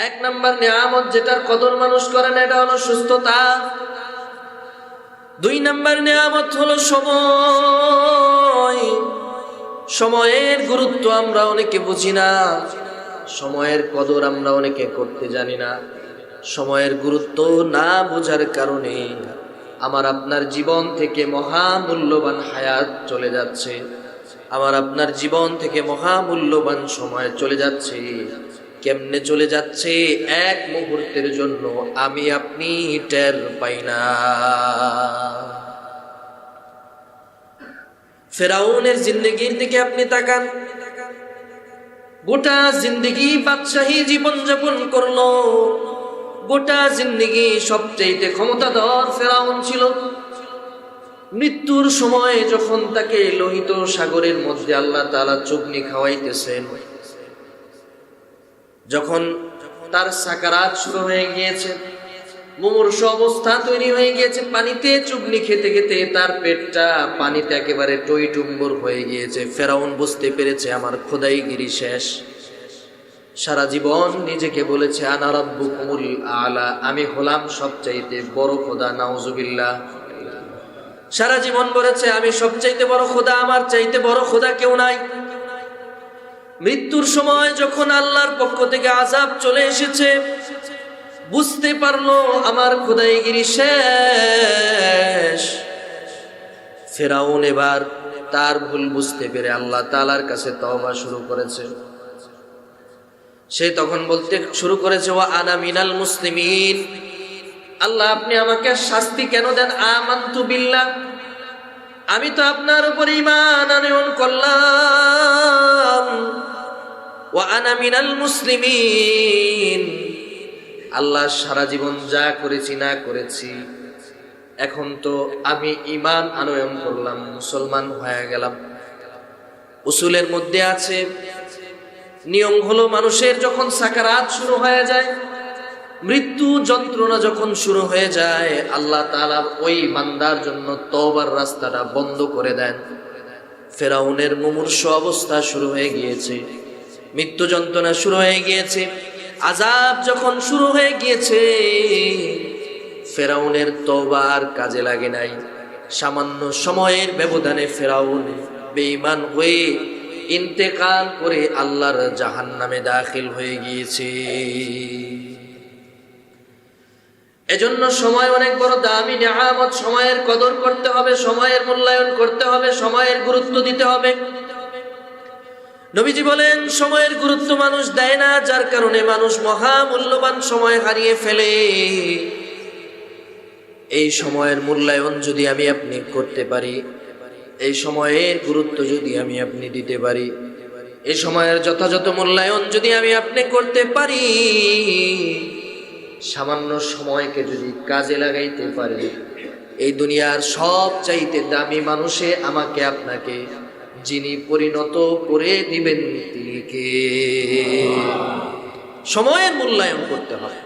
এক নাম্বার নিয়ামত যেটার কদর মানুষ করে না, এটা হলো সুস্থতা। দুই নাম্বার নিয়ামত হলো সময়। সময়ের গুরুত্ব আমরা অনেকে বুঝি না, সময়ের কদর আমরা অনেকে করতে জানি না। সময়ের গুরুত্ব না বোঝার কারণে আমার আপনার জীবন থেকে মহামূল্যবান হায়াত চলে যাচ্ছে, আমার আপনার জীবন থেকে মহামূল্যবান সময় চলে যাচ্ছে। কেমনে চলে যাচ্ছে? এক মুহূর্তের জন্য আমি আপনি টের পাই না। ফেরাউনের জিন্দেগির দিকে আপনি তাকান। গোটা জিন্দেগি বাদশাহী জীবন যাপন করলো, গোটা জিন্দেগি সবচেয়ে ক্ষমতাধর ফেরাউন ছিল। মৃত্যুর সময় যখন তাকে লোহিত সাগরের মধ্যে আল্লাহ তাআলা চুবনি খাওয়াইতেছেন, যখন তার সাকারাত শুরু হয়ে গিয়েছে, মুমূর্ষু অবস্থা তৈরি হয়ে গিয়েছে, পানিতে চুবনি খেতে খেতে তার পেটটা পানিতে একেবারে টইটুম্বুর হয়ে গিয়েছে। ফেরাউন বুঝতে পেরেছে আমার খোদাইগিরি শেষ। সারা জীবন নিজেকে বলেছে আনা রাব্বুকুমুল আলা, আমি হলাম সবচাইতে বড় খোদা, নাউজুবিল্লাহ। সারা জীবন বলেছে আমি সবচাইতে বড় খোদা, আমার চাইতে বড় খোদা কেউ নাই। মৃত্যুর সময় যখন আল্লাহর পক্ষ থেকে আযাব চলে এসেছে, বুঝতে পারলো আমার খোদাইগিরি শেষ। ফেরাউন এবার তার ভুল বুঝতে পেরে আল্লাহ তাআলার কাছে তওবা শুরু করেছে। সে তখন বলতে শুরু করেছে ওয়া আনা মিনাল মুসলিমিন, আল্লাহ আপনি আমাকে শাস্তি কেন দেন? আমানতু বিল্লাহ, আমি তো আপনার উপর ঈমান আনয়ন করলাম। ওয়া আনা মিনাল মুসলিমিন, আল্লাহ সারা জীবন যা করেছি না করেছি, এখন তো আমি ঈমান আনয়ন করলাম, মুসলমান হয়ে গেলাম। উসুলের মধ্যে আছে, নিয়ম হলো মানুষের যখন সাকারাত শুরু হয়ে যায়, মৃত্যু যন্ত্রণা যখন শুরু হয়ে যায়, আল্লাহ তাআলা ওই বান্দার জন্য তওবার রাস্তাটা বন্ধ করে দেন। ফেরাউনের মুমূর্ষু অবস্থা শুরু হয়ে গিয়েছে, মৃত্যু যন্ত্রণা শুরু হয়ে গিয়েছে, আযাব যখন শুরু হয়ে গিয়েছে, ফেরাউনের তওবা আর কাজে লাগে নাই। সামান্য সময়ের ব্যবধানে ফেরাউন বেঈমান হয়ে ইন্তেকাল করে আল্লাহর জাহান্নামে দাখিল হয়ে গিয়েছে। এজন্য সময় অনেক বড় দামি নিয়ামত। সময়ের কদর করতে হবে, সময়ের মূল্যায়ন করতে হবে, সময়ের গুরুত্ব দিতে হবে। নবীজি বলেন সময়ের গুরুত্ব মানুষ দেয় না, যার কারণে মানুষ মহামূল্যবান সময় হারিয়ে ফেলে। এই সময়ের মূল্যায়ন যদি আমি আপনি করতে পারি, এই সময়ের গুরুত্ব যদি আমি আপনি দিতে পারি, এই সময়ের যথাযথ মূল্যায়ন যদি আমি আপনি করতে পারি, সামান্য সময়কে যদি কাজে লাগাইতে পারি, এই দুনিয়ার সবচাইতে দামি মানুষে আমাকে আপনাকে যিনি পরিণত করে দিবেন তিনি কে? সময়ের মূল্যায়ন করতে হয়।